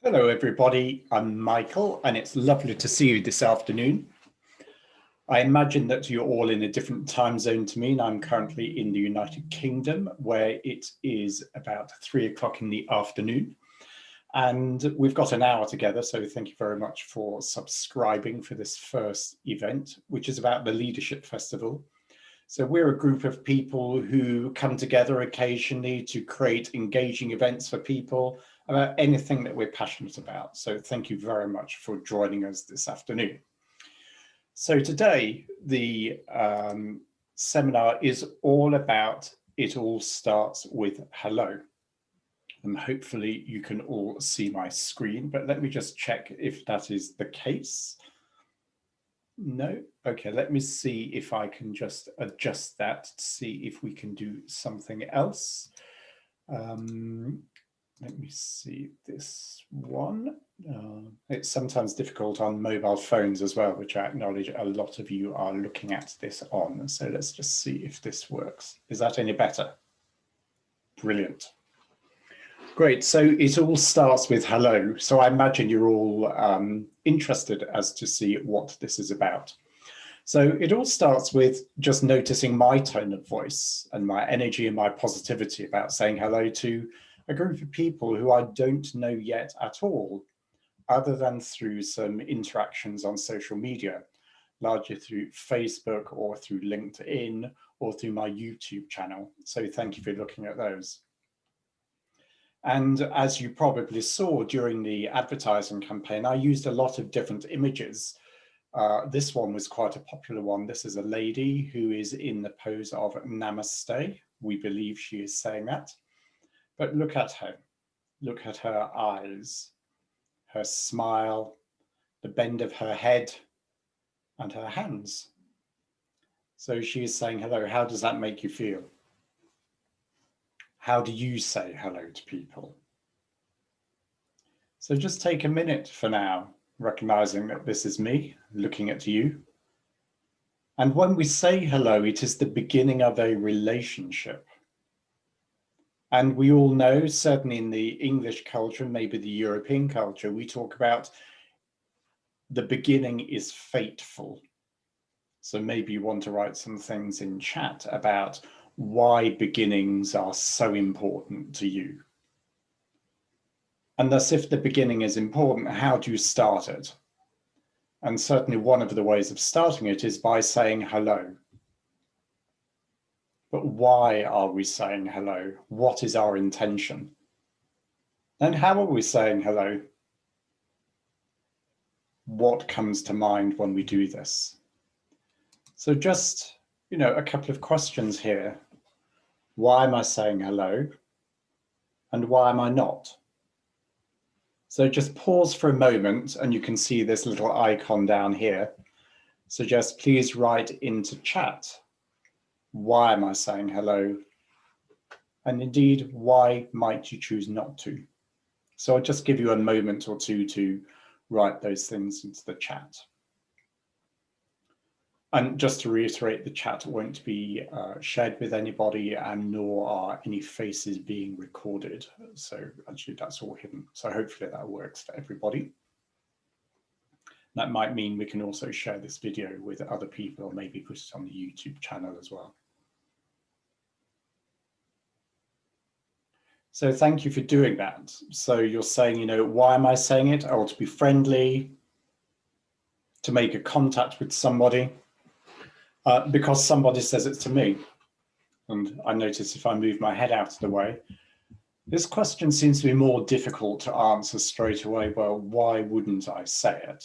Hello everybody, I'm Michael and it's lovely to see you this afternoon. I imagine that you're all in a different time zone to me, and I'm currently in the United Kingdom where it is about 3 o'clock in the afternoon. And we've got an hour together, so thank you very much for subscribing for this first event, which is about the Leadership Festival. So we're a group of people who come together occasionally to create engaging events for people about anything that we're passionate about. So thank you very much for joining us this afternoon. So today, the seminar is all about It All Starts With Hello. And hopefully you can all see my screen, but let me just check if that is the case. No? Okay, let me see if I can just adjust that to see if we can do something else. Let me see this one. It's sometimes difficult on mobile phones as well, which I acknowledge a lot of you are looking at this on. So let's just see if this works. Is that any better? Brilliant. Great. So it all starts with hello. So I imagine you're all interested as to see what this is about. So it all starts with just noticing my tone of voice and my energy and my positivity about saying hello to a group of people who I don't know yet at all, other than through some interactions on social media, largely through Facebook or through LinkedIn or through my YouTube channel. So thank you for looking at those. And as you probably saw during the advertising campaign, I used a lot of different images. This one was quite a popular one. This is a lady who is in the pose of Namaste. We believe she is saying that. But look at her eyes, her smile, the bend of her head, and her hands. So she is saying hello. How does that make you feel? How do you say hello to people? So just take a minute for now, recognizing that this is me looking at you. And when we say hello, it is the beginning of a relationship. And we all know, certainly in the English culture, maybe the European culture, we talk about the beginning is fateful. So maybe you want to write some things in chat about why beginnings are so important to you. And thus, if the beginning is important, how do you start it? And certainly one of the ways of starting it is by saying hello. But why are we saying hello? What is our intention? And how are we saying hello? What comes to mind when we do this? So just, a couple of questions here. Why am I saying hello? And why am I not? So just pause for a moment, and you can see this little icon down here. So just please write into chat, why am I saying hello? And indeed, why might you choose not to? So I'll just give you a moment or two to write those things into the chat. And just to reiterate, the chat won't be shared with anybody, and nor are any faces being recorded. So actually that's all hidden. So hopefully that works for everybody. That might mean we can also share this video with other people, or maybe put it on the YouTube channel as well. So thank you for doing that. So you're saying, why am I saying it? Oh, to be friendly, to make a contact with somebody. Because somebody says it to me. And I notice if I move my head out of the way, this question seems to be more difficult to answer straight away. Well, why wouldn't I say it?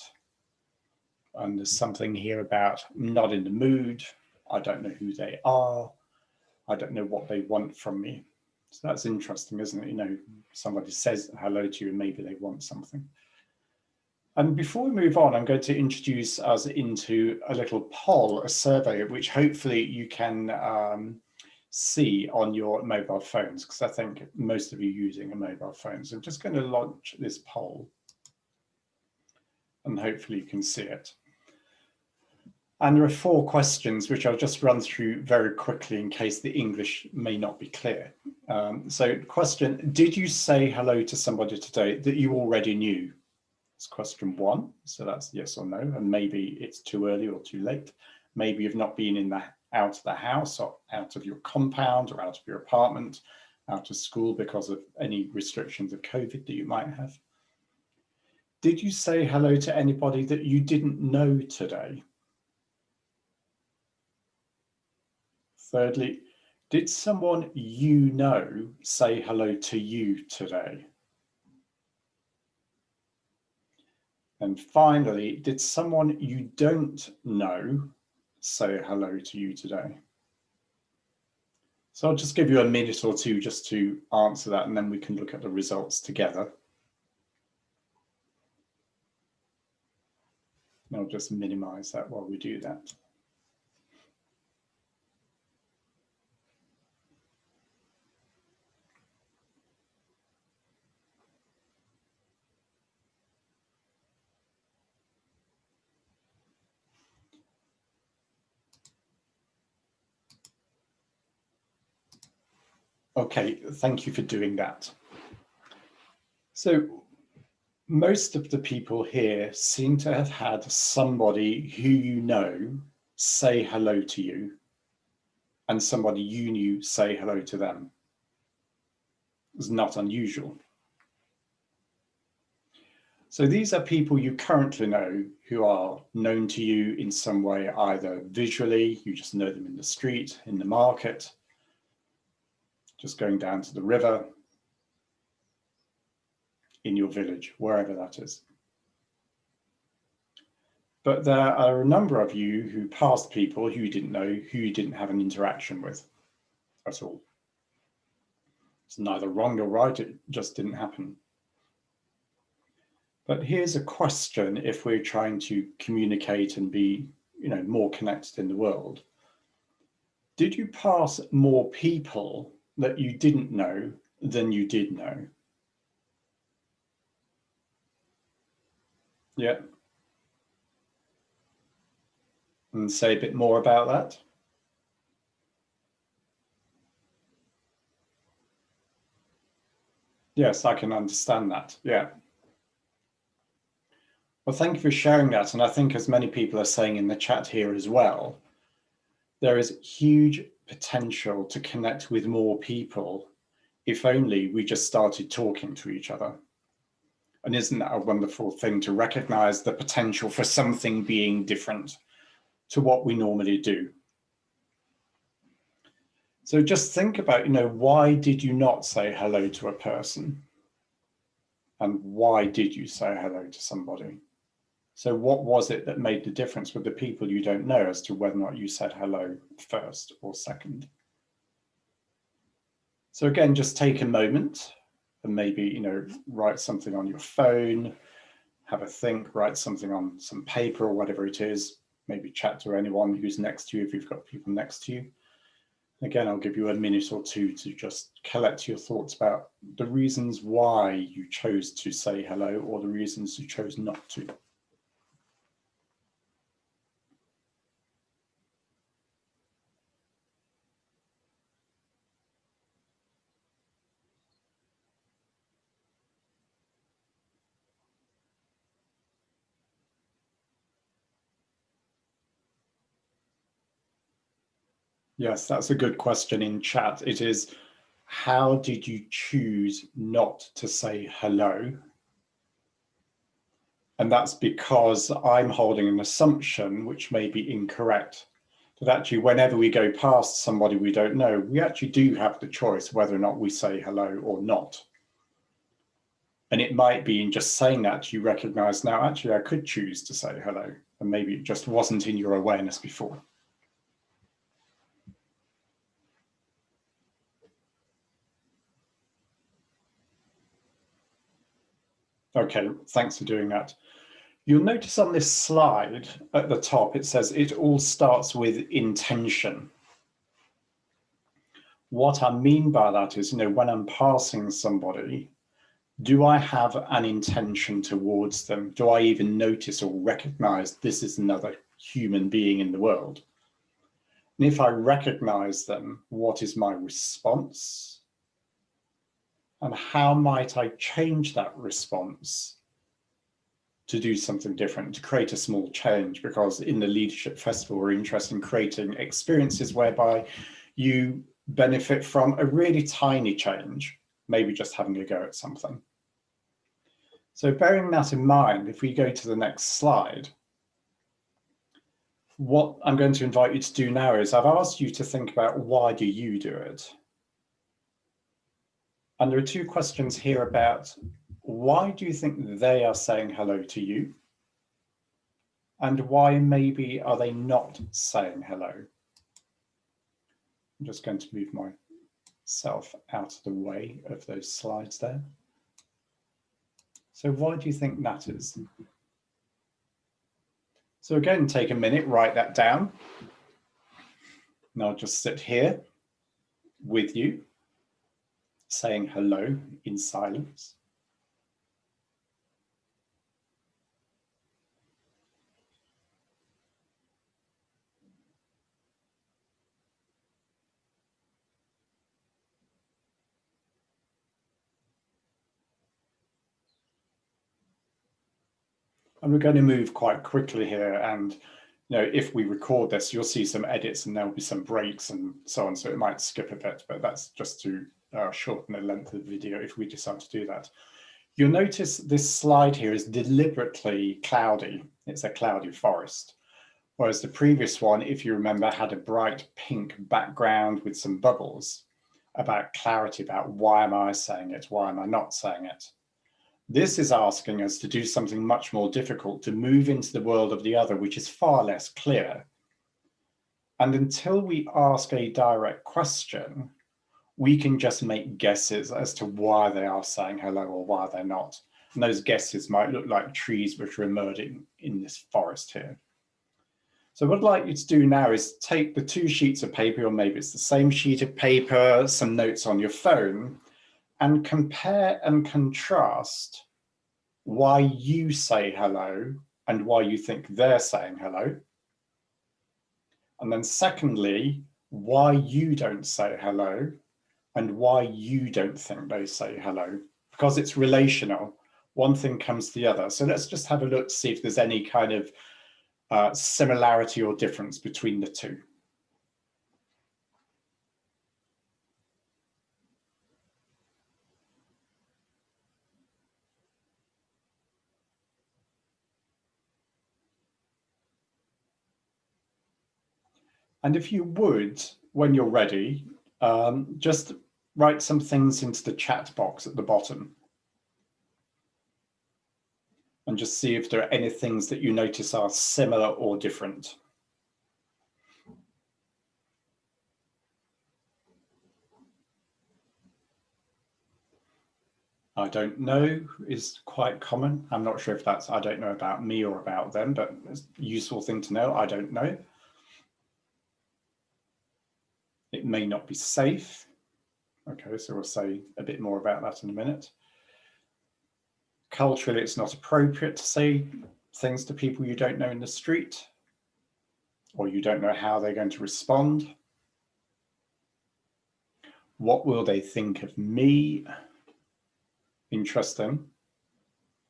And there's something here about not in the mood. I don't know who they are. I don't know what they want from me. So that's interesting, isn't it? Somebody says hello to you and maybe they want something. And before we move on, I'm going to introduce us into a little poll, a survey, which hopefully you can see on your mobile phones, because I think most of you are using a mobile phone. So I'm just going to launch this poll, and hopefully you can see it. And there are 4 questions, which I'll just run through very quickly in case the English may not be clear. So question, did you say hello to somebody today that you already knew? That's question 1. So that's yes or no. And maybe it's too early or too late. Maybe you've not been out of the house or out of your compound or out of your apartment, out of school because of any restrictions of COVID that you might have. Did you say hello to anybody that you didn't know today? Thirdly, did someone you know say hello to you today? And finally, did someone you don't know say hello to you today? So I'll just give you a minute or two just to answer that, and then we can look at the results together. And I'll just minimize that while we do that. Okay, thank you for doing that. So most of the people here seem to have had somebody who you know say hello to you, and somebody you knew say hello to them. It's not unusual. So these are people you currently know who are known to you in some way, either visually, you just know them in the street, in the market, just going down to the river, in your village, wherever that is. But there are a number of you who passed people who you didn't know, who you didn't have an interaction with at all. It's neither wrong nor right, it just didn't happen. But here's a question if we're trying to communicate and be, more connected in the world. Did you pass more people that you didn't know than you did know? Yeah. And say a bit more about that. Yes, I can understand that. Yeah. Well, thank you for sharing that. And I think, as many people are saying in the chat here as well, there is huge potential to connect with more people if only we just started talking to each other. And isn't that a wonderful thing to recognize the potential for something being different to what we normally do? So just think about, why did you not say hello to a person? And why did you say hello to somebody? So what was it that made the difference with the people you don't know as to whether or not you said hello first or second? So again, just take a moment and maybe, write something on your phone, have a think, write something on some paper or whatever it is, maybe chat to anyone who's next to you if you've got people next to you. Again, I'll give you a minute or two to just collect your thoughts about the reasons why you chose to say hello or the reasons you chose not to. Yes, that's a good question in chat. It is, how did you choose not to say hello? And that's because I'm holding an assumption which may be incorrect. That actually, whenever we go past somebody we don't know, we actually do have the choice whether or not we say hello or not. And it might be in just saying that you recognize, now actually I could choose to say hello, and maybe it just wasn't in your awareness before. Okay, thanks for doing that. You'll notice on this slide at the top, it says it all starts with intention. What I mean by that is, when I'm passing somebody, do I have an intention towards them? Do I even notice or recognize this is another human being in the world? And if I recognize them, what is my response? And how might I change that response to do something different, to create a small change? Because in the Leadership Festival, we're interested in creating experiences whereby you benefit from a really tiny change, maybe just having a go at something. So bearing that in mind, if we go to the next slide, what I'm going to invite you to do now is I've asked you to think about why do you do it? And there are two questions here about why do you think they are saying hello to you? And why maybe are they not saying hello? I'm just going to move myself out of the way of those slides there. So why do you think that is? So again, take a minute, write that down. And I'll just sit here with you, saying hello in silence. And we're going to move quite quickly here. And if we record this, you'll see some edits and there'll be some breaks and so on. So it might skip a bit, but that's just to shorten the length of the video if we decide to do that. You'll notice this slide here is deliberately cloudy. It's a cloudy forest. Whereas the previous one, if you remember, had a bright pink background with some bubbles about clarity, about why am I saying it? Why am I not saying it? This is asking us to do something much more difficult, to move into the world of the other, which is far less clear. And until we ask a direct question, we can just make guesses as to why they are saying hello or why they're not. And those guesses might look like trees which are emerging in this forest here. So what I'd like you to do now is take the two sheets of paper, or maybe it's the same sheet of paper, some notes on your phone, and compare and contrast why you say hello and why you think they're saying hello. And then secondly, why you don't say hello and why you don't think they say hello, because it's relational. One thing comes to the other. So let's just have a look to see if there's any kind of similarity or difference between the two. And if you would, when you're ready, just write some things into the chat box at the bottom. And just see if there are any things that you notice are similar or different. I don't know is quite common. I'm not sure if that's, I don't know about me or about them, but it's a useful thing to know. I don't know. It may not be safe. Okay, so we'll say a bit more about that in a minute. Culturally, it's not appropriate to say things to people you don't know in the street, or you don't know how they're going to respond. What will they think of me? Interesting,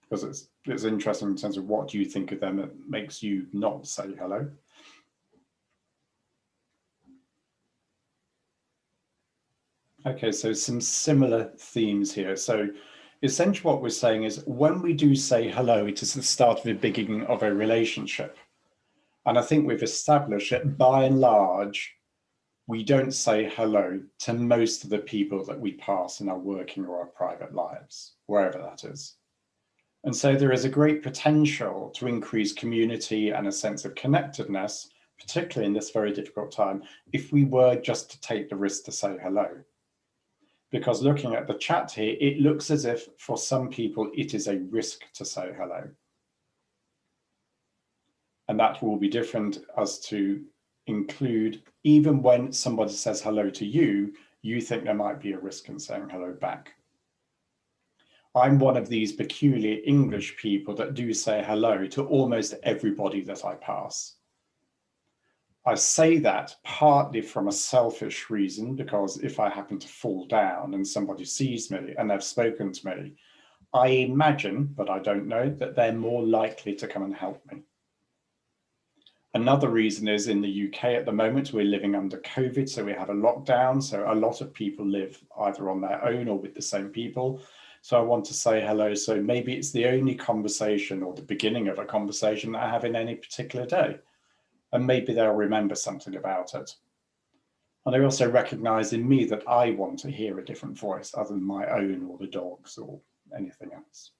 because it's interesting in terms of what do you think of them that makes you not say hello. Okay, so some similar themes here. So essentially what we're saying is when we do say hello, it is the start of the beginning of a relationship. And I think we've established that by and large, we don't say hello to most of the people that we pass in our working or our private lives, wherever that is. And so there is a great potential to increase community and a sense of connectedness, particularly in this very difficult time, if we were just to take the risk to say hello. Because looking at the chat here, it looks as if for some people it is a risk to say hello. And that will be different as to include, even when somebody says hello to you, you think there might be a risk in saying hello back. I'm one of these peculiar English people that do say hello to almost everybody that I pass. I say that partly from a selfish reason, because if I happen to fall down and somebody sees me and they've spoken to me, I imagine, but I don't know, that they're more likely to come and help me. Another reason is in the UK at the moment, we're living under COVID, so we have a lockdown. So a lot of people live either on their own or with the same people. So I want to say hello. So maybe it's the only conversation or the beginning of a conversation that I have in any particular day. And maybe they'll remember something about it. And they also recognize in me that I want to hear a different voice other than my own or the dog's or anything else.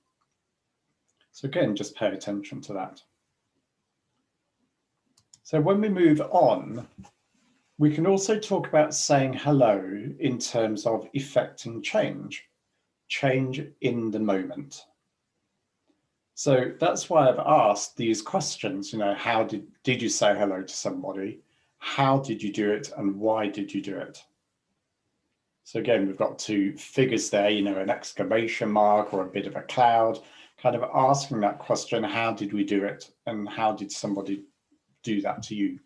So again, just pay attention to that. So when we move on, we can also talk about saying hello in terms of effecting change in the moment. So that's why I've asked these questions, how did you say hello to somebody? How did you do it? And why did you do it? So again, we've got two figures there, an exclamation mark or a bit of a cloud, kind of asking that question, how did we do it? And how did somebody do that to you?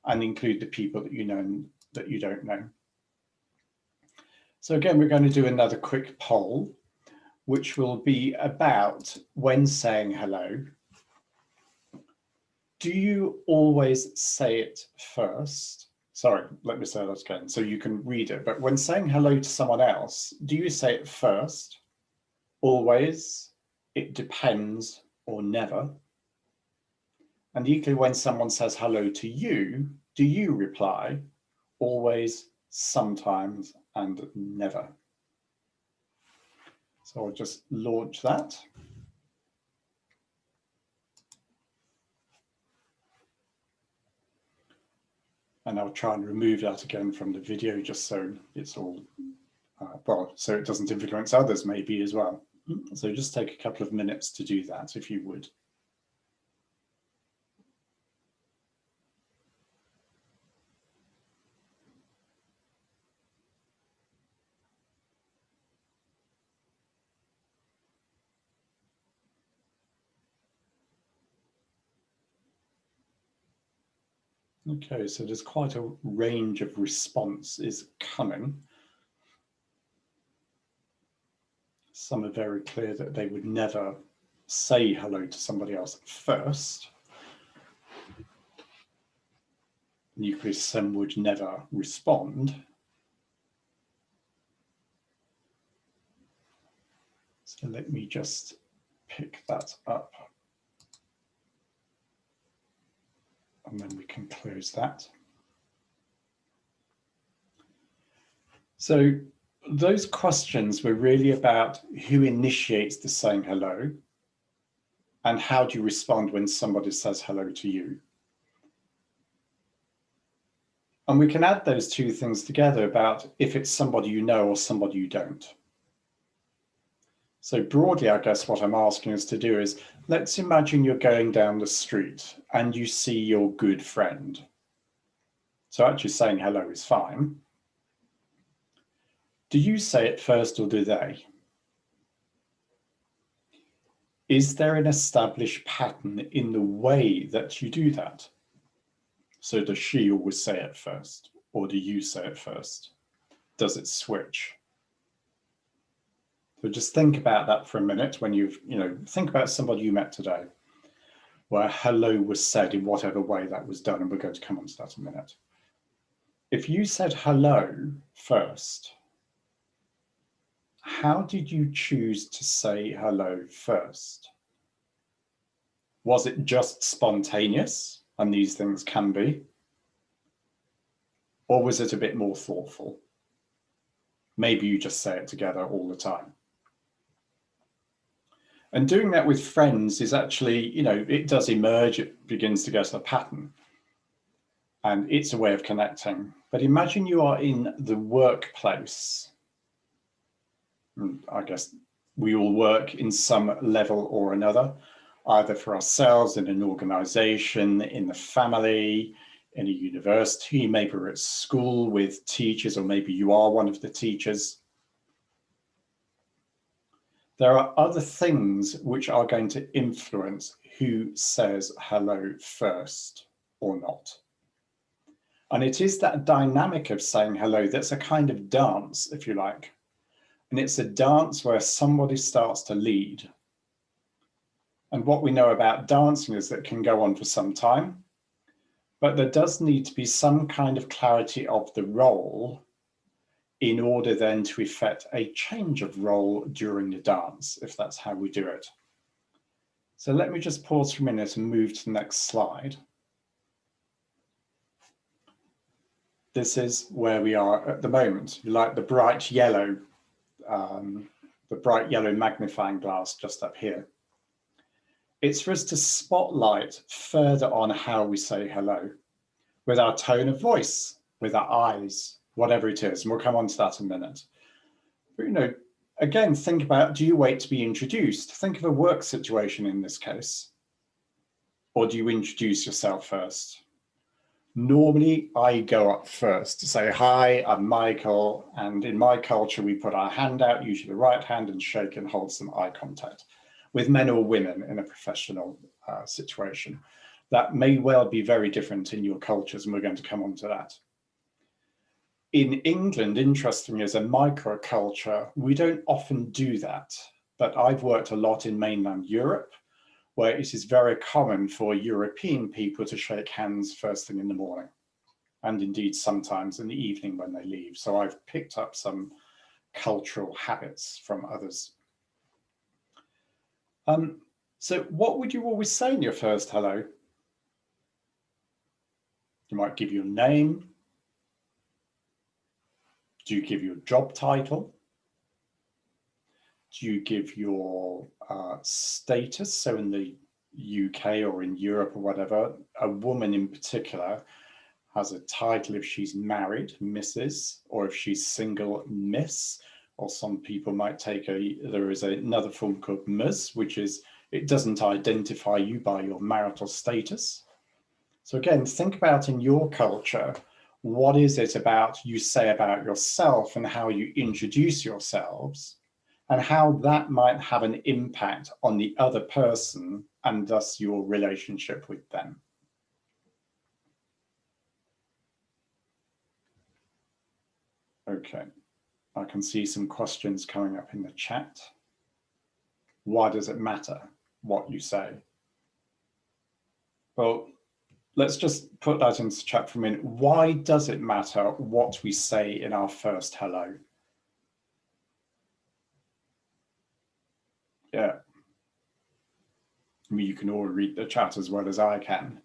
And include the people that you know and that you don't know. So again, we're going to do another quick poll, which will be about when saying hello. Do you always say it first? Sorry, let me say that again so you can read it. But when saying hello to someone else, do you say it first, always, it depends, or never? And equally, when someone says hello to you, do you reply always, sometimes, and never? So I'll just launch that. And I'll try and remove that again from the video just so it's all, so it doesn't influence others maybe as well. So just take a couple of minutes to do that if you would. Okay, so there's quite a range of responses coming. Some are very clear that they would never say hello to somebody else first. And equally, some would never respond. So let me just pick that up. And then we can close that. So those questions were really about who initiates the saying hello and how do you respond when somebody says hello to you. And we can add those two things together about if it's somebody you know or somebody you don't. So broadly, I guess what I'm asking us to do is, let's imagine you're going down the street and you see your good friend. So actually saying hello is fine. Do you say it first or do they? Is there an established pattern in the way that you do that? So does she always say it first or do you say it first? Does it switch? So just think about that for a minute when think about somebody you met today where hello was said in whatever way that was done, and we're going to come on to that in a minute. If you said hello first, how did you choose to say hello first? Was it just spontaneous, and these things can be? Or was it a bit more thoughtful? Maybe you just say it together all the time. And doing that with friends is actually, it does emerge, it begins to get a pattern. And it's a way of connecting. But imagine you are in the workplace. I guess we all work in some level or another, either for ourselves, in an organization, in the family, in a university, maybe we're at school with teachers, or maybe you are one of the teachers. There are other things which are going to influence who says hello first or not. And it is that dynamic of saying hello that's a kind of dance, if you like. And it's a dance where somebody starts to lead. And what we know about dancing is that it can go on for some time, but there does need to be some kind of clarity of the role in order then to effect a change of role during the dance, if that's how we do it. So let me just pause for a minute and move to the next slide. This is where we are at the moment. You like the bright yellow magnifying glass just up here. It's for us to spotlight further on how we say hello, with our tone of voice, with our eyes, whatever it is, and we'll come on to that in a minute. But, you know, again, think about, do you wait to be introduced? Think of a work situation in this case. Or do you introduce yourself first? Normally, I go up first to say, hi, I'm Michael. And in my culture, we put our hand out, usually the right hand, and shake and hold some eye contact with men or women in a professional situation. That may well be very different in your cultures, and we're going to come on to that. In England, interestingly, as a microculture, we don't often do that, but I've worked a lot in mainland Europe, where it is very common for European people to shake hands first thing in the morning, and indeed sometimes in the evening when they leave. So I've picked up some cultural habits from others. So what would you always say in your first hello? You might give your name. Do you give your job title? Do you give your status? So in the UK or in Europe or whatever, a woman in particular has a title if she's married, Mrs., or if she's single, Miss, or some people might take there is another form called Ms., which is, it doesn't identify you by your marital status. So again, think about in your culture, what is it about you say about yourself and how you introduce yourselves, and how that might have an impact on the other person and thus your relationship with them. Okay, I can see some questions coming up in the chat. Why does it matter what you say? Well, let's just put that into chat for a minute. Why does it matter what we say in our first hello? Yeah. I mean, you can all read the chat as well as I can.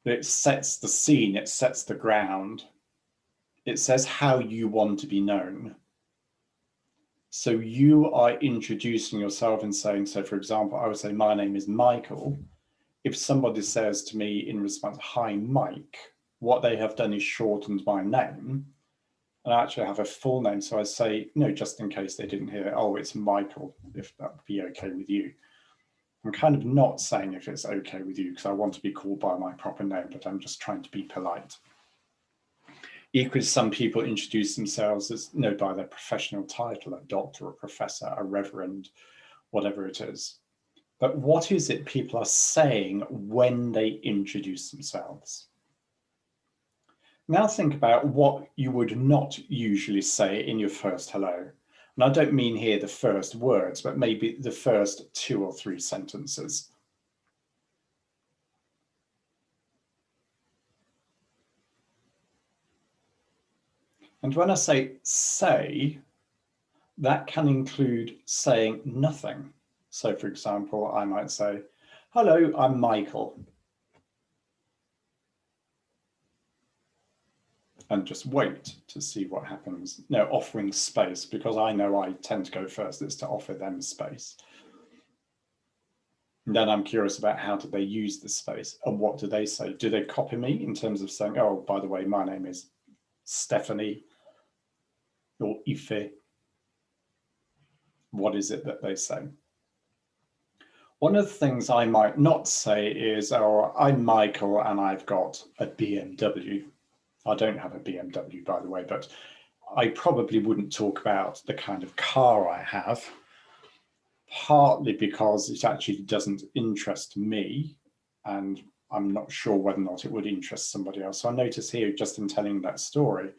It sets the scene, it sets the ground. It says how you want to be known. So you are introducing yourself and saying, so for example, I would say, my name is Michael. If somebody says to me in response, hi, Mike, what they have done is shortened my name. And I actually have a full name. So I say, no, just in case they didn't hear, oh, it's Michael, if that would be okay with you. I'm kind of not saying if it's okay with you because I want to be called by my proper name, but I'm just trying to be polite. Equally, some people introduce themselves as, you know, by their professional title, a doctor, a professor, a reverend, whatever it is. But what is it people are saying when they introduce themselves? Now think about what you would not usually say in your first hello. And I don't mean here the first words, but maybe the first 2 or 3 sentences. And when I say, that can include saying nothing. So for example, I might say, hello, I'm Michael. And just wait to see what happens. No, offering space, because I know I tend to go first, it's to offer them space. And then I'm curious about how do they use the space and what do they say? Do they copy me in terms of saying, oh, by the way, my name is Stephanie or Ife? What is it that they say? One of the things I might not say is, oh, I'm Michael and I've got a BMW. I don't have a BMW, by the way, but I probably wouldn't talk about the kind of car I have, partly because it actually doesn't interest me. And I'm not sure whether or not it would interest somebody else. So I notice here, just in telling that story,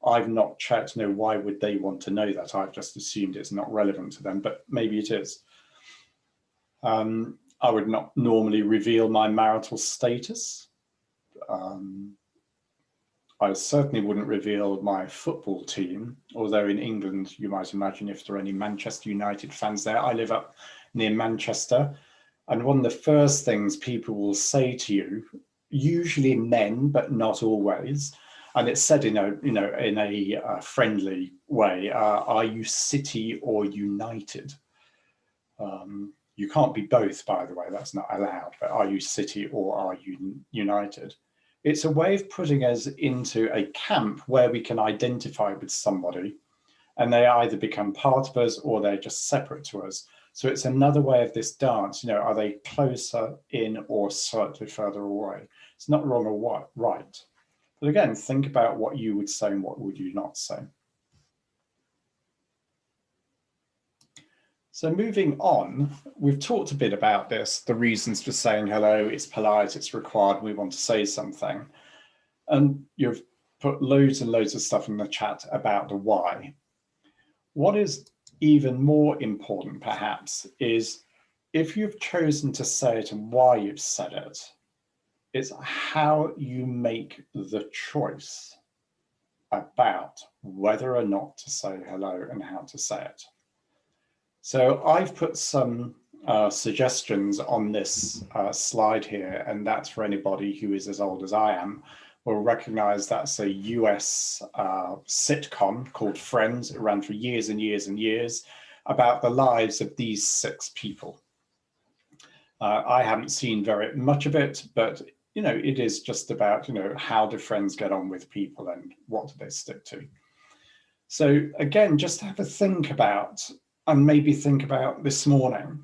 I've not checked, why would they want to know that? I've just assumed it's not relevant to them, but maybe it is. I would not normally reveal my marital status. I certainly wouldn't reveal my football team, although in England, you might imagine if there are any Manchester United fans there. I live up near Manchester, and one of the first things people will say to you, usually men, but not always, and it's said in a friendly way, are you City or United? You can't be both, by the way, that's not allowed, but are you City or are you United? It's a way of putting us into a camp where we can identify with somebody and they either become part of us or they're just separate to us. So it's another way of this dance, are they closer in or slightly further away? It's not wrong or right. But again, think about what you would say and what would you not say. So moving on, we've talked a bit about this, the reasons for saying hello, it's polite, it's required, we want to say something. And you've put loads and loads of stuff in the chat about the why. What is even more important, perhaps, is if you've chosen to say it and why you've said it, it's how you make the choice about whether or not to say hello and how to say it. So I've put some suggestions on this slide here, and that's for anybody who is as old as I am, will recognize that's a US sitcom called Friends. It ran for years and years and years about the lives of these 6 people. I haven't seen very much of it, but it is just about how do friends get on with people and what do they stick to. So again, just have a think about, and maybe think about this morning,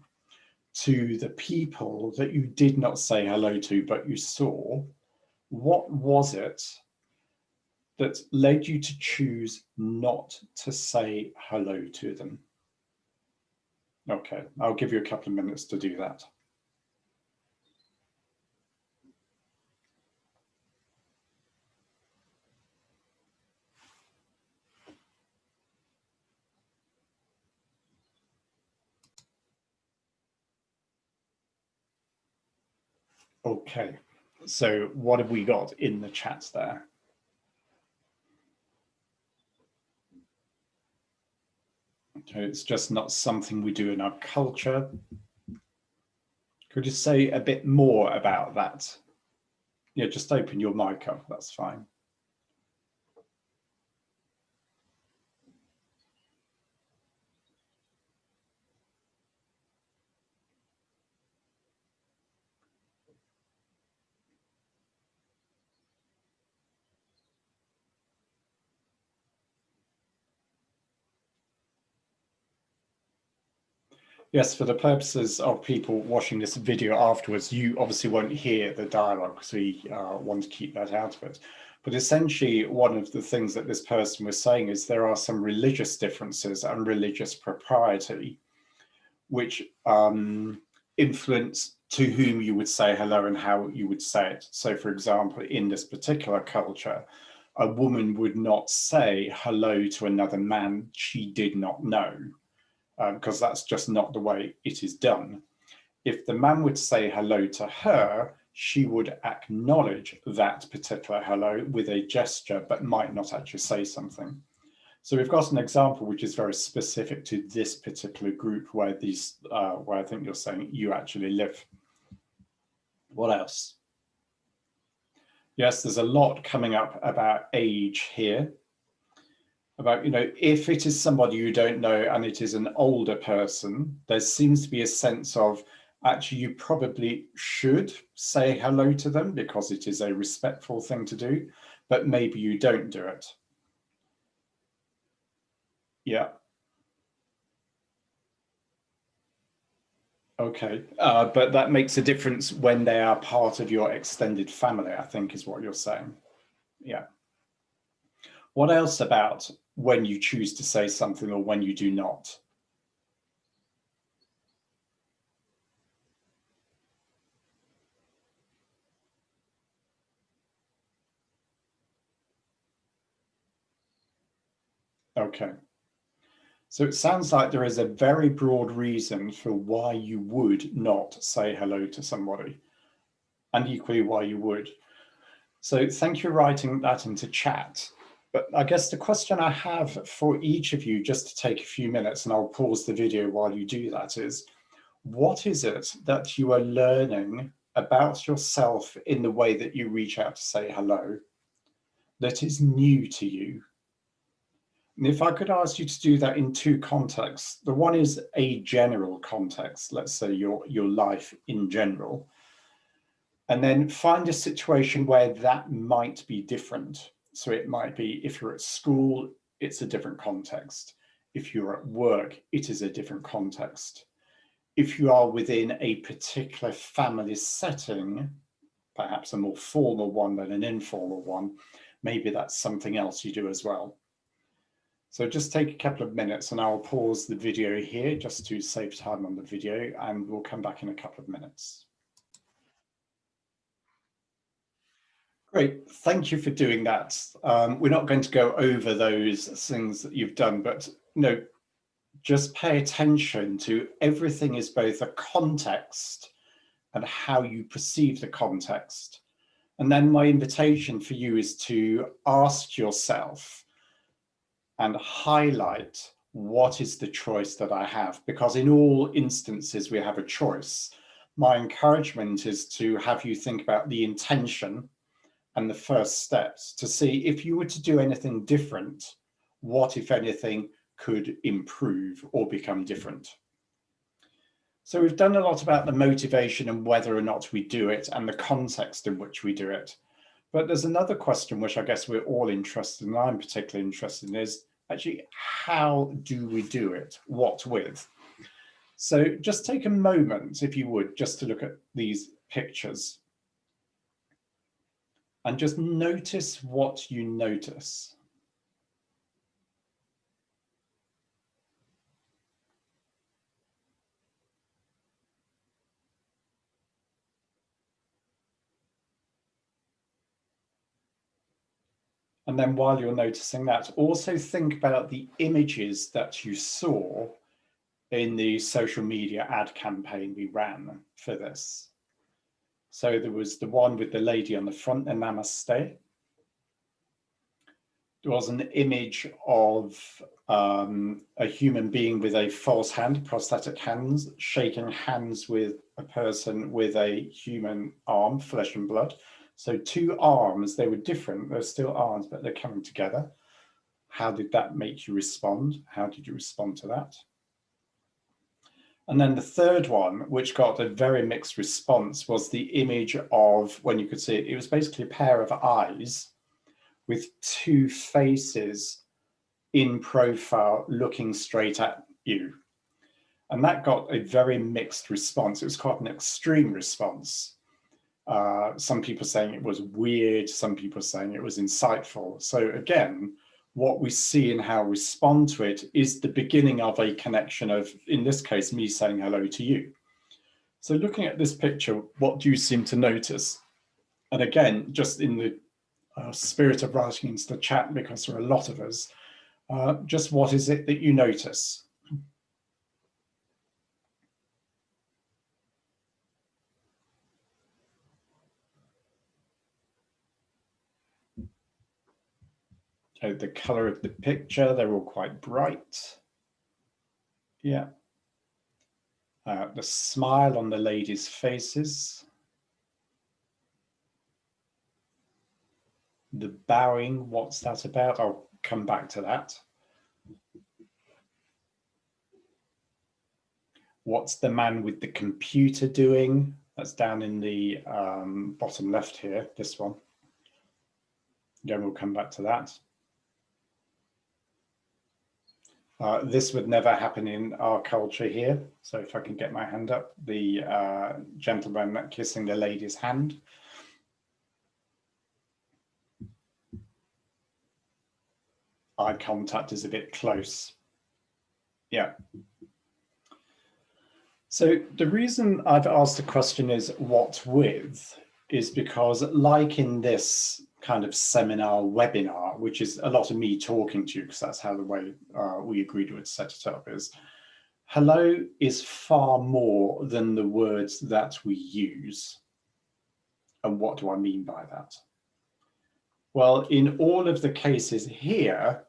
to the people that you did not say hello to, but you saw. What was it that led you to choose not to say hello to them? Okay, I'll give you a couple of minutes to do that. Okay, so what have we got in the chat there? Okay, it's just not something we do in our culture. Could you say a bit more about that? Yeah, just open your mic up, that's fine. Yes, for the purposes of people watching this video afterwards, you obviously won't hear the dialogue because we want to keep that out of it. But essentially, one of the things that this person was saying is there are some religious differences and religious propriety, which influence to whom you would say hello and how you would say it. So for example, in this particular culture, a woman would not say hello to another man she did not know, because that's just not the way it is done. If the man would say hello to her, she would acknowledge that particular hello with a gesture, but might not actually say something. So we've got an example which is very specific to this particular group where where I think you're saying you actually live. What else? Yes, there's a lot coming up about age here. About, if it is somebody you don't know and it is an older person, there seems to be a sense of actually you probably should say hello to them because it is a respectful thing to do, but maybe you don't do it. Yeah. Okay, but that makes a difference when they are part of your extended family, I think is what you're saying. Yeah. What else about when you choose to say something or when you do not? Okay. So it sounds like there is a very broad reason for why you would not say hello to somebody, and equally why you would. So thank you for writing that into chat. But I guess the question I have for each of you, just to take a few minutes, and I'll pause the video while you do that, is what is it that you are learning about yourself in the way that you reach out to say hello that is new to you? And if I could ask you to do that in two contexts, the one is a general context, let's say your life in general, and then find a situation where that might be different. So it might be if you're at school, it's a different context. If you're at work, it is a different context. If you are within a particular family setting, perhaps a more formal one than an informal one, maybe that's something else you do as well. So just take a couple of minutes and I'll pause the video here just to save time on the video, and we'll come back in a couple of minutes. Great, thank you for doing that. We're not going to go over those things that you've done, but just pay attention to everything is both a context and how you perceive the context. And then my invitation for you is to ask yourself and highlight what is the choice that I have, because in all instances we have a choice. My encouragement is to have you think about the intention and the first steps to see if you were to do anything different, what, if anything, could improve or become different. So we've done a lot about the motivation and whether or not we do it and the context in which we do it. But there's another question which I guess we're all interested in, and I'm particularly interested in, is actually how do we do it? What with? So just take a moment, if you would, just to look at these pictures and just notice what you notice. And then while you're noticing that, also think about the images that you saw in the social media ad campaign we ran for this. So there was the one with the lady on the front, the namaste. There was an image of a human being with a false hand, prosthetic hands, shaking hands with a person with a human arm, flesh and blood. So two arms, they were different, they're still arms, but they're coming together. How did that make you respond? How did you respond to that? And then the third one, which got a very mixed response, was the image of, when you could see it, it was basically a pair of eyes with two faces in profile looking straight at you. And that got a very mixed response. It was quite an extreme response. Some people saying it was weird, some people saying it was insightful. So again, what we see and how we respond to it is the beginning of a connection of, in this case, me saying hello to you. So looking at this picture, what do you seem to notice? And again, just in the spirit of writing into the chat, because there are a lot of us, just what is it that you notice? So the color of the picture, they're all quite bright. Yeah. The smile on the ladies' faces. The bowing, what's that about? I'll come back to that. What's the man with the computer doing? That's down in the bottom left here, this one. Again, we'll come back to that. This would never happen in our culture here. So if I can get my hand up, the gentleman kissing the lady's hand. Eye contact is a bit close. Yeah. So the reason I've asked the question is what with, is because like in this kind of seminar webinar, which is a lot of me talking to you, because that's how the way we agreed to set it up is, hello is far more than the words that we use. And what do I mean by that? Well, in all of the cases here,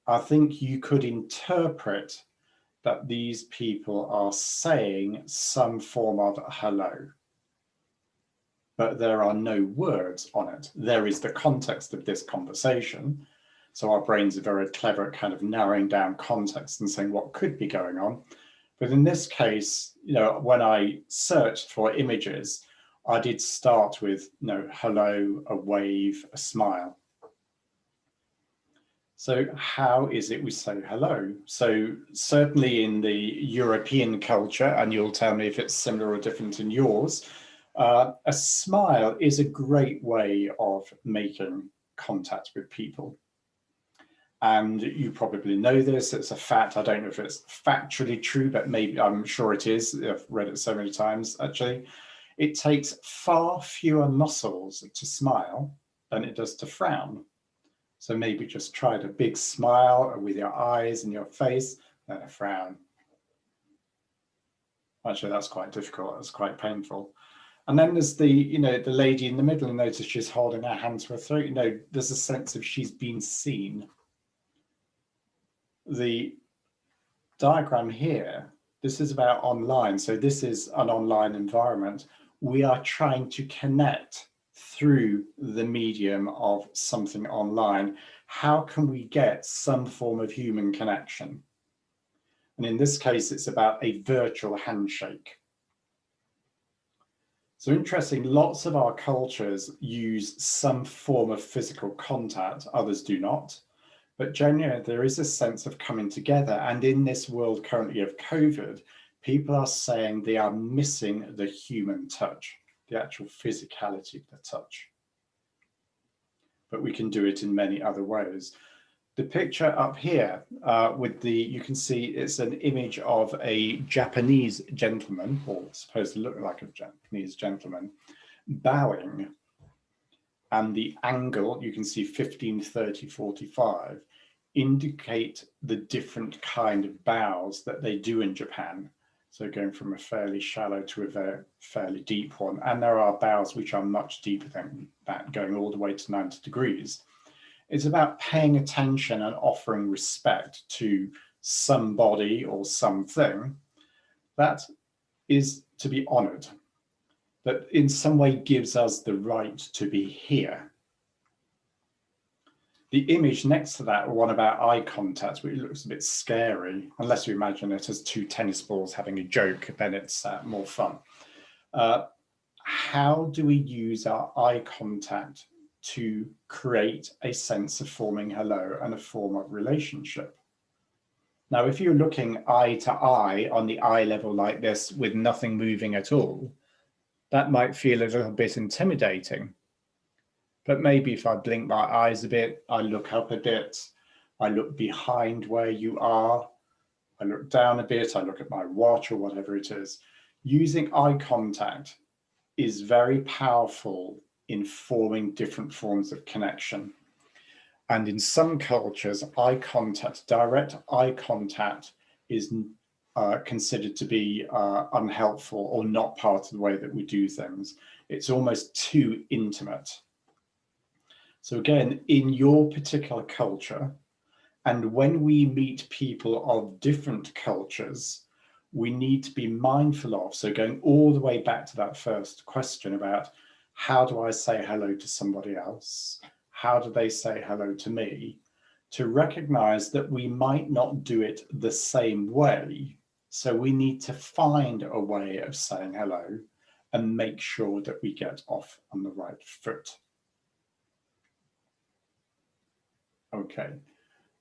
I think you could interpret that these people are saying some form of hello, but there are no words on it. There is the context of this conversation. So our brains are very clever at kind of narrowing down context and saying what could be going on. But in this case, when I searched for images, I did start with, hello, a wave, a smile. So how is it we say hello? So certainly in the European culture, and you'll tell me if it's similar or different in yours, a smile is a great way of making contact with people. And you probably know this, it's a fact. I don't know if it's factually true, but maybe I'm sure it is. I've read it so many times, actually. It takes far fewer muscles to smile than it does to frown. So maybe just try a big smile with your eyes and your face, then a frown. Actually, that's quite difficult. That's quite painful. And then there's the lady in the middle, and notice she's holding her hand to her throat. There's a sense of she's been seen. The diagram here, this is about online. So this is an online environment. We are trying to connect through the medium of something online. How can we get some form of human connection? And in this case, it's about a virtual handshake. So interesting, lots of our cultures use some form of physical contact, others do not. But generally, there is a sense of coming together. And in this world currently of COVID, people are saying they are missing the human touch, the actual physicality of the touch. But we can do it in many other ways. The picture up here you can see it's an image of a Japanese gentleman, or supposed to look like a Japanese gentleman, bowing. And the angle, you can see 15, 30, 45, indicate the different kind of bows that they do in Japan. So going from a fairly shallow to a fairly deep one. And there are bows which are much deeper than that, going all the way to 90 degrees. It's about paying attention and offering respect to somebody or something that is to be honored, that in some way gives us the right to be here. The image next to that, one about eye contact, which looks a bit scary, unless you imagine it as two tennis balls having a joke, then it's more fun. How do we use our eye contact to create a sense of forming hello and a form of relationship? Now, if you're looking eye to eye on the eye level like this with nothing moving at all, that might feel a little bit intimidating. But maybe if I blink my eyes a bit, I look up a bit, I look behind where you are, I look down a bit, I look at my watch or whatever it is. Using eye contact is very powerful in forming different forms of connection. And in some cultures, eye contact, direct eye contact is considered to be unhelpful or not part of the way that we do things. It's almost too intimate. So again, in your particular culture, and when we meet people of different cultures, we need to be mindful of, so going all the way back to that first question about how do I say hello to somebody else? How do they say hello to me? To recognize that we might not do it the same way. So we need to find a way of saying hello and make sure that we get off on the right foot. Okay,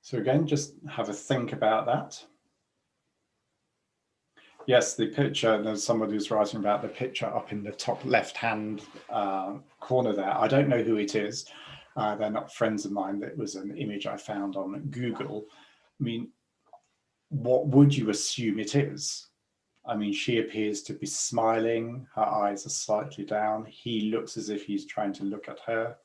so again, just have a think about that. Yes, the picture, there's somebody who's writing about the picture up in the top left-hand corner there. I don't know who it is. They're not friends of mine. It was an image I found on Google. I mean, what would you assume it is? I mean, she appears to be smiling. Her eyes are slightly down. He looks as if he's trying to look at her.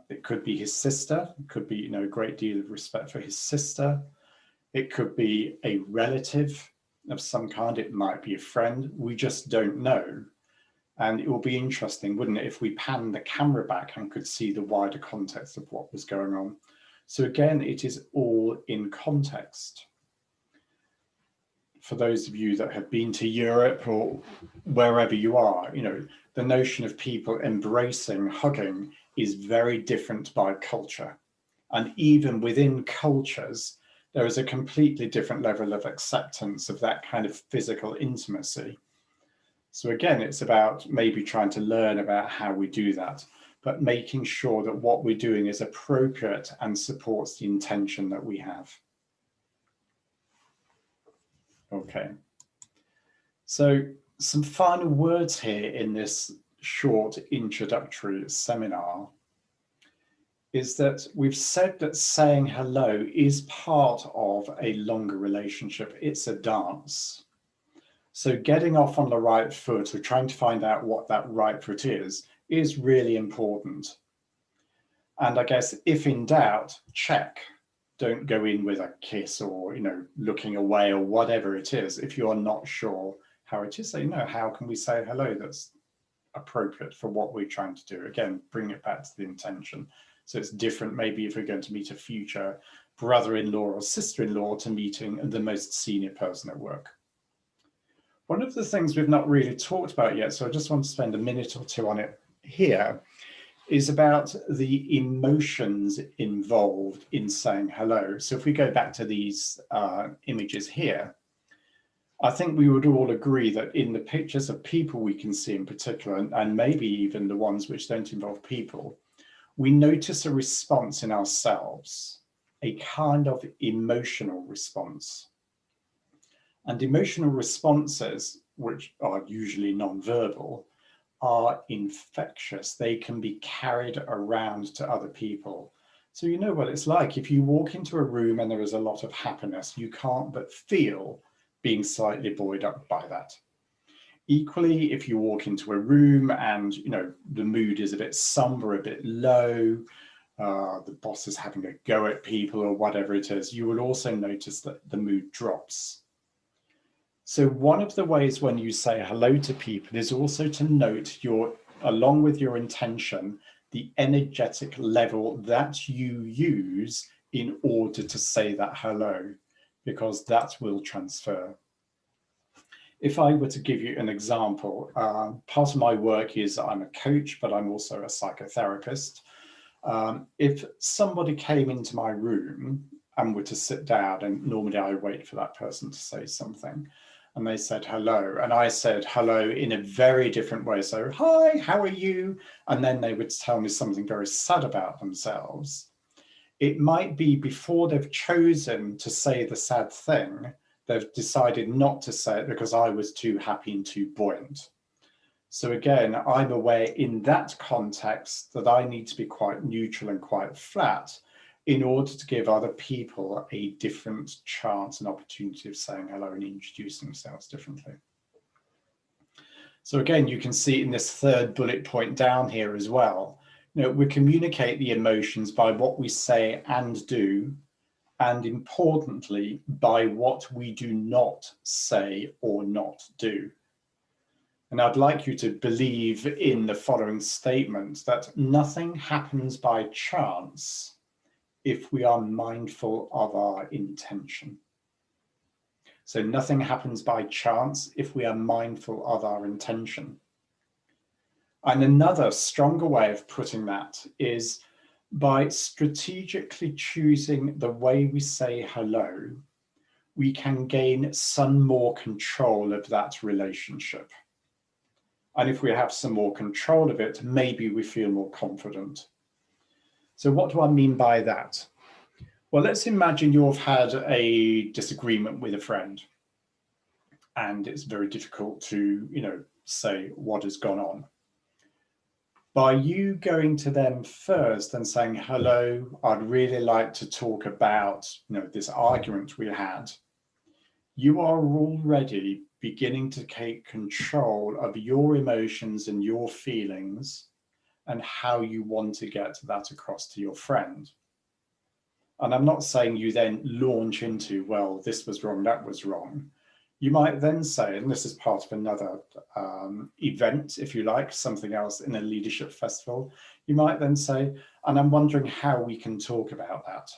It could be his sister. It could be, a great deal of respect for his sister. It could be a relative of some kind. It might be a friend. We just don't know. And it will be interesting, wouldn't it, if we pan the camera back and could see the wider context of what was going on. So again, it is all in context. For those of you that have been to Europe or wherever you are, the notion of people embracing, hugging is very different by culture. And even within cultures, there is a completely different level of acceptance of that kind of physical intimacy. So again, it's about maybe trying to learn about how we do that, but making sure that what we're doing is appropriate and supports the intention that we have. Okay. So some final words here in this short introductory seminar is that we've said that saying hello is part of a longer relationship. It's a dance. So getting off on the right foot or trying to find out what that right foot is really important. And I guess if in doubt, check. Don't go in with a kiss or, looking away or whatever it is. If you're not sure how it is, say, how can we say hello that's appropriate for what we're trying to do? Again, bring it back to the intention. So it's different maybe if we're going to meet a future brother-in-law or sister-in-law to meeting the most senior person at work. One of the things we've not really talked about yet, so I just want to spend a minute or two on it here, is about the emotions involved in saying hello. So if we go back to these images here, I think we would all agree that in the pictures of people we can see in particular, and maybe even the ones which don't involve people, we notice a response in ourselves, a kind of emotional response. And emotional responses, which are usually non-verbal, are infectious. They can be carried around to other people. So you know what it's like. If you walk into a room and there is a lot of happiness, you can't but feel being slightly buoyed up by that. Equally, if you walk into a room and the mood is a bit somber, a bit low, the boss is having a go at people or whatever it is, you will also notice that the mood drops. So one of the ways when you say hello to people is also to note along with your intention, the energetic level that you use in order to say that hello, because that will transfer. If I were to give you an example, part of my work is I'm a coach, but I'm also a psychotherapist. If somebody came into my room and were to sit down, and normally I wait for that person to say something, and they said hello, and I said hello in a very different way. So, hi, how are you? And then they would tell me something very sad about themselves. It might be before they've chosen to say the sad thing, they've decided not to say it because I was too happy and too buoyant. So again, I'm aware in that context that I need to be quite neutral and quite flat in order to give other people a different chance and opportunity of saying hello and introducing themselves differently. So again, you can see in this third bullet point down here as well, we communicate the emotions by what we say and do, and importantly, by what we do not say or not do. And I'd like you to believe in the following statement that nothing happens by chance if we are mindful of our intention. So nothing happens by chance if we are mindful of our intention. And another stronger way of putting that is by strategically choosing the way we say hello, we can gain some more control of that relationship. And if we have some more control of it, maybe we feel more confident. So what do I mean by that? Well, let's imagine you've had a disagreement with a friend and it's very difficult to, say what has gone on. By you going to them first and saying, hello, I'd really like to talk about, this argument we had, you are already beginning to take control of your emotions and your feelings and how you want to get that across to your friend. And I'm not saying you then launch into, well, this was wrong, that was wrong. You might then say, and this is part of another event, if you like, something else in a leadership festival, you might then say, and I'm wondering how we can talk about that.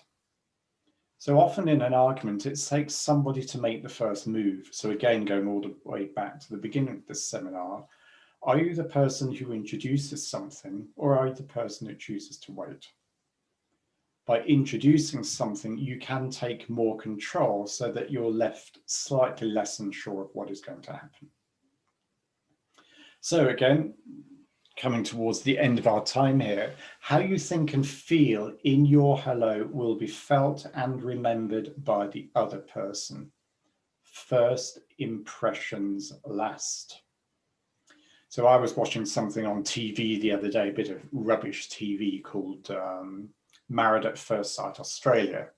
So often in an argument, it takes somebody to make the first move. So again, going all the way back to the beginning of this seminar, are you the person who introduces something, or are you the person who chooses to wait? By introducing something, you can take more control so that you're left slightly less unsure of what is going to happen. So again, coming towards the end of our time here, how you think and feel in your hello will be felt and remembered by the other person. First impressions last. So I was watching something on TV the other day, a bit of rubbish TV called Married at First Sight Australia.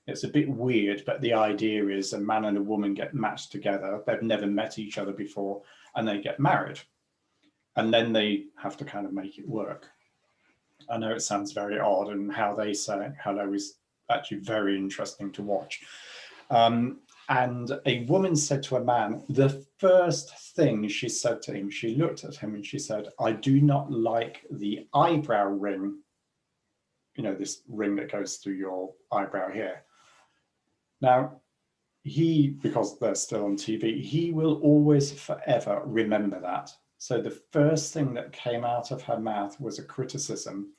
It's a bit weird, but the idea is a man and a woman get matched together. They've never met each other before, and they get married. And then they have to kind of make it work. I know it sounds very odd, and how they say hello is actually very interesting to watch. And a woman said to a man, the first thing she said to him, she looked at him and she said, I do not like the eyebrow ring. You know, this ring that goes through your eyebrow here. Now, he, because they're still on TV, he will always forever remember that. So the first thing that came out of her mouth was a criticism,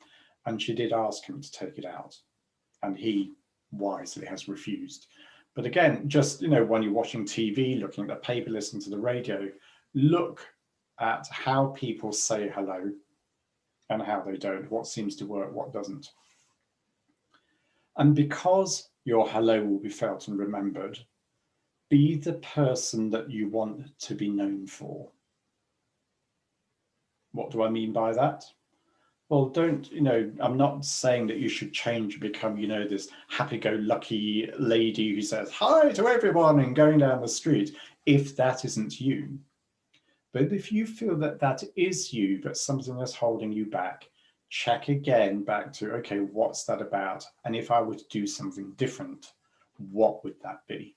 and she did ask him to take it out. And he wisely has refused. But again, just, you know, when you're watching TV, looking at the paper, listening to the radio, look at how people say hello and how they don't, what seems to work, what doesn't. And because your hello will be felt and remembered, be the person that you want to be known for. What do I mean by that? Well, don't, you know, I'm not saying that you should change and become, you know, this happy-go-lucky lady who says hi to everyone and going down the street, if that isn't you. But if you feel that that is you, but something is holding you back, check again back to, okay, what's that about? And if I were to do something different, what would that be?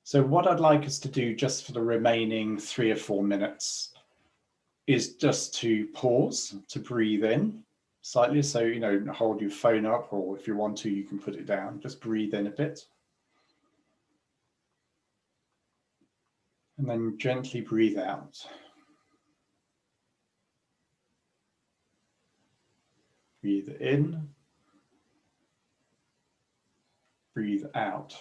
So what I'd like us to do just for the remaining 3 or 4 minutes is just to pause, to breathe in slightly. So, you know, hold your phone up, or if you want to, you can put it down. Just breathe in a bit. And then gently breathe out. Breathe in. Breathe out.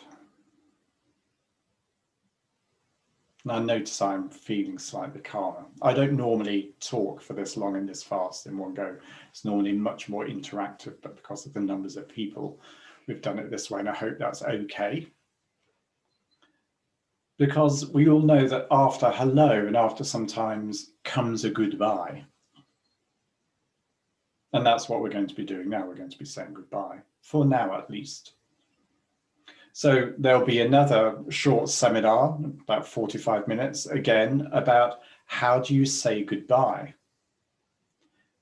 And I notice I'm feeling slightly calmer. I don't normally talk for this long and this fast in one go. It's normally much more interactive, but because of the numbers of people, we've done it this way, and I hope that's okay. Because we all know that after hello and after sometimes comes a goodbye. And that's what we're going to be doing now. We're going to be saying goodbye, for now at least. So there'll be another short seminar, about 45 minutes, again, about how do you say goodbye?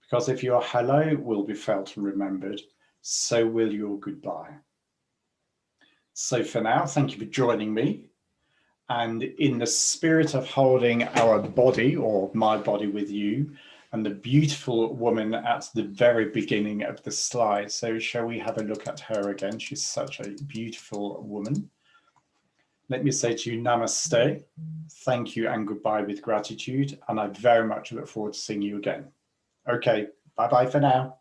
Because if your hello will be felt and remembered, so will your goodbye. So for now, thank you for joining me. And in the spirit of holding our body, or my body with you, and the beautiful woman at the very beginning of the slide. So shall we have a look at her again? She's such a beautiful woman. Let me say to you, namaste, thank you and goodbye with gratitude. And I very much look forward to seeing you again. Okay, bye-bye for now.